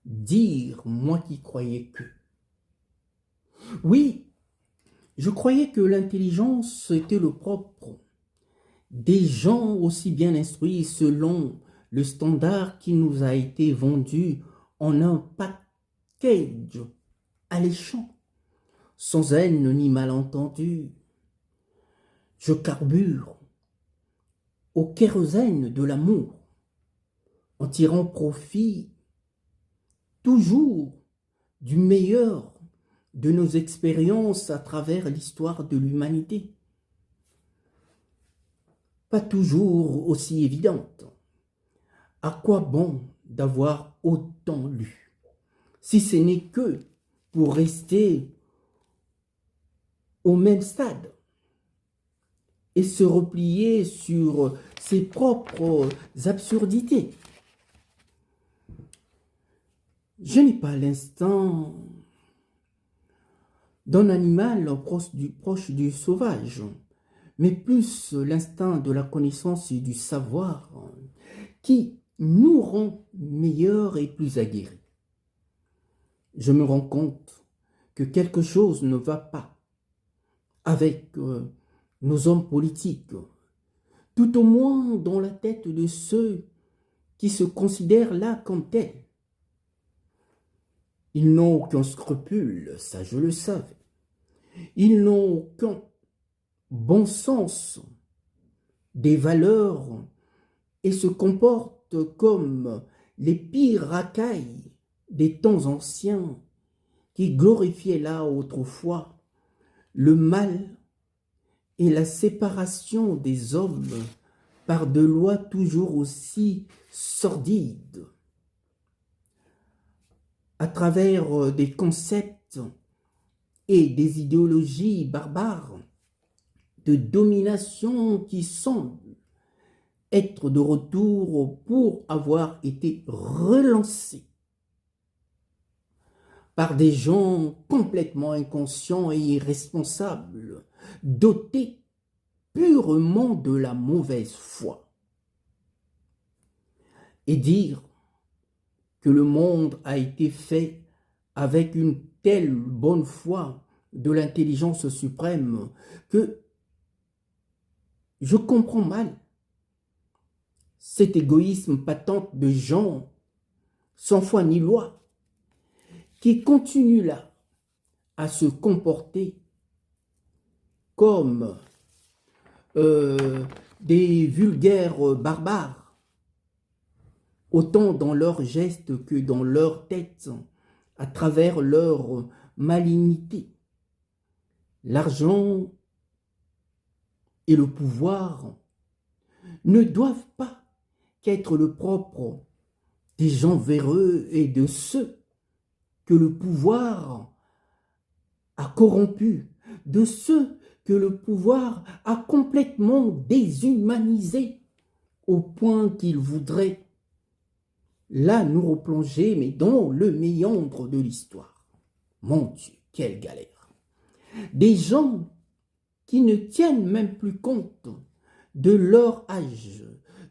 Dire, moi qui croyais que. Oui, je croyais que l'intelligence était le propre des gens aussi bien instruits selon le standard qui nous a été vendu en un package alléchant, sans haine ni malentendu. Je carbure au kérosène de l'amour, en tirant profit toujours du meilleur de nos expériences à travers l'histoire de l'humanité. Pas toujours aussi évidente. À quoi bon d'avoir autant lu, si ce n'est que pour rester au même stade et se replier sur ses propres absurdités? Je n'ai pas l'instinct d'un animal proche du sauvage, mais plus l'instinct de la connaissance et du savoir qui nous rend meilleurs et plus aguerris. Je me rends compte que quelque chose ne va pas avec nos hommes politiques, tout au moins dans la tête de ceux qui se considèrent là comme tels. Ils n'ont aucun scrupule, ça je le savais. Ils n'ont aucun bon sens des valeurs et se comportent comme les pires racailles des temps anciens qui glorifiaient là autrefois le mal et la séparation des hommes par de lois toujours aussi sordides, à travers des concepts et des idéologies barbares de domination qui semblent être de retour pour avoir été relancés par des gens complètement inconscients et irresponsables, dotés purement de la mauvaise foi. Et dire que le monde a été fait avec une telle bonne foi de l'intelligence suprême que je comprends mal cet égoïsme patent de gens sans foi ni loi qui continuent là à se comporter comme des vulgaires barbares, autant dans leurs gestes que dans leur tête, à travers leur malignité. L'argent et le pouvoir ne doivent pas qu'être le propre des gens véreux et de ceux que le pouvoir a corrompus, de ceux que le pouvoir a complètement déshumanisés au point qu'ils voudraient là nous replonger, mais dans le méandre de l'histoire. Mon Dieu, quelle galère! Des gens qui ne tiennent même plus compte de leur âge,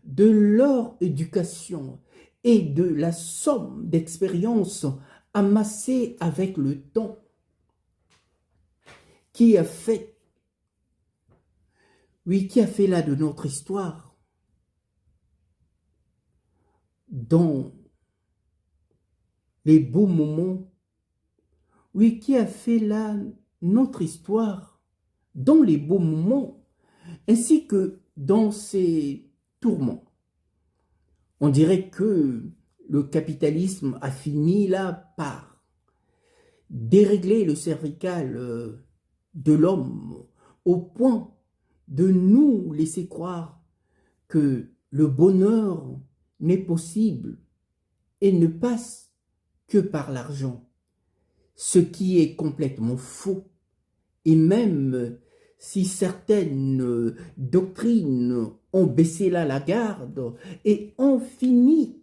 de leur éducation et de la somme d'expériences amassées avec le temps qui a fait, oui, qui a fait là de notre histoire, dans les beaux moments, oui, qui a fait là notre histoire, dans les beaux moments, ainsi que dans ces tourments. On dirait que le capitalisme a fini là par dérégler le cervical de l'homme au point de nous laisser croire que le bonheur n'est possible et ne passe que par l'argent, ce qui est complètement faux. Et même si certaines doctrines ont baissé là la garde et ont fini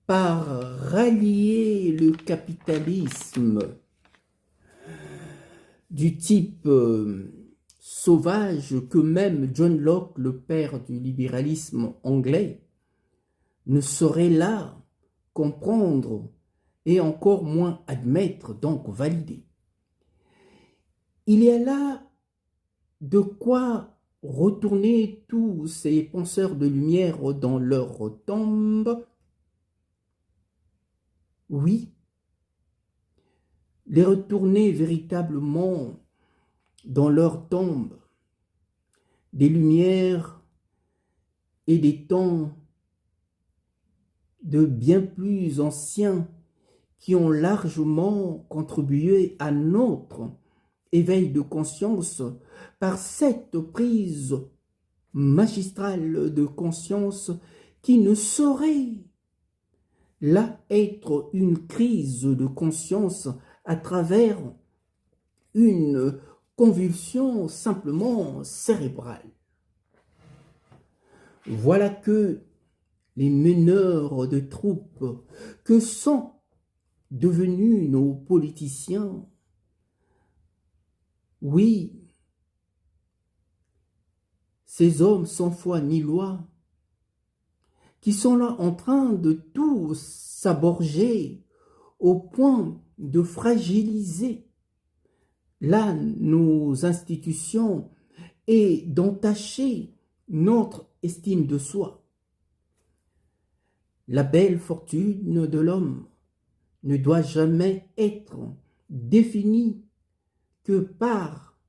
par rallier le capitalisme du type sauvage que même John Locke, le père du libéralisme anglais, ne saurait là comprendre et encore moins admettre, donc valider. Il y a là de quoi retourner tous ces penseurs de lumière dans leur tombe. Oui, les retourner véritablement dans leur tombe, des lumières et des temps de bien plus anciens qui ont largement contribué à notre éveil de conscience par cette prise magistrale de conscience qui ne saurait là être une crise de conscience à travers une convulsion simplement cérébrale. Voilà que les meneurs de troupes que sont devenus nos politiciens, oui, ces hommes sans foi ni loi, qui sont là en train de tout s'aborger au point de fragiliser là nos institutions et d'entacher notre estime de soi. La belle fortune de l'homme ne doit jamais être définie que par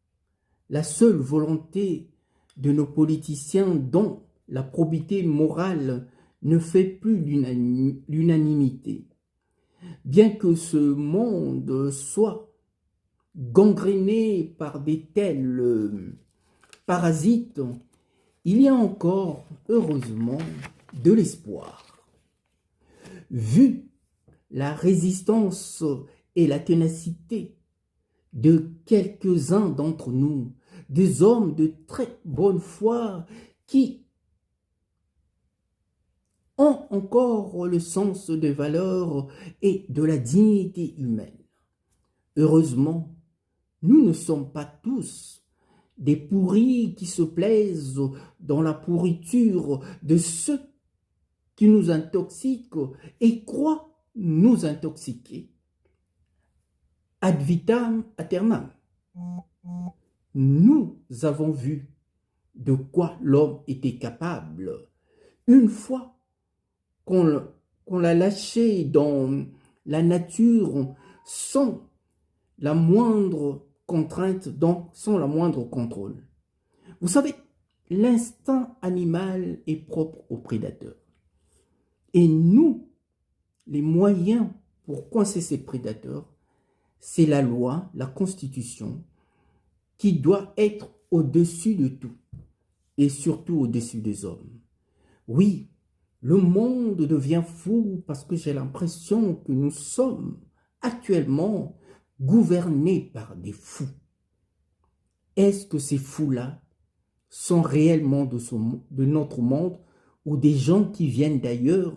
la seule volonté de nos politiciens dont la probité morale ne fait plus l'unanimité. Bien que ce monde soit gangréné par des tels parasites, il y a encore, heureusement, de l'espoir. Vu la résistance et la ténacité de quelques-uns d'entre nous, des hommes de très bonne foi qui ont encore le sens des valeurs et de la dignité humaine. Heureusement, nous ne sommes pas tous des pourris qui se plaisent dans la pourriture de ceux qui nous intoxiquent et croient nous intoxiquer. Ad vitam aeternam. Nous avons vu de quoi l'homme était capable une fois qu'on l'a lâché dans la nature sans la moindre contrainte, donc sans la moindre contrôle. Vous savez, l'instinct animal est propre au prédateur. Et nous, les moyens pour coincer ces prédateurs, c'est la loi, la constitution, qui doit être au-dessus de tout, et surtout au-dessus des hommes. Oui, le monde devient fou parce que j'ai l'impression que nous sommes actuellement gouvernés par des fous. Est-ce que ces fous-là sont réellement de notre monde ou des gens qui viennent d'ailleurs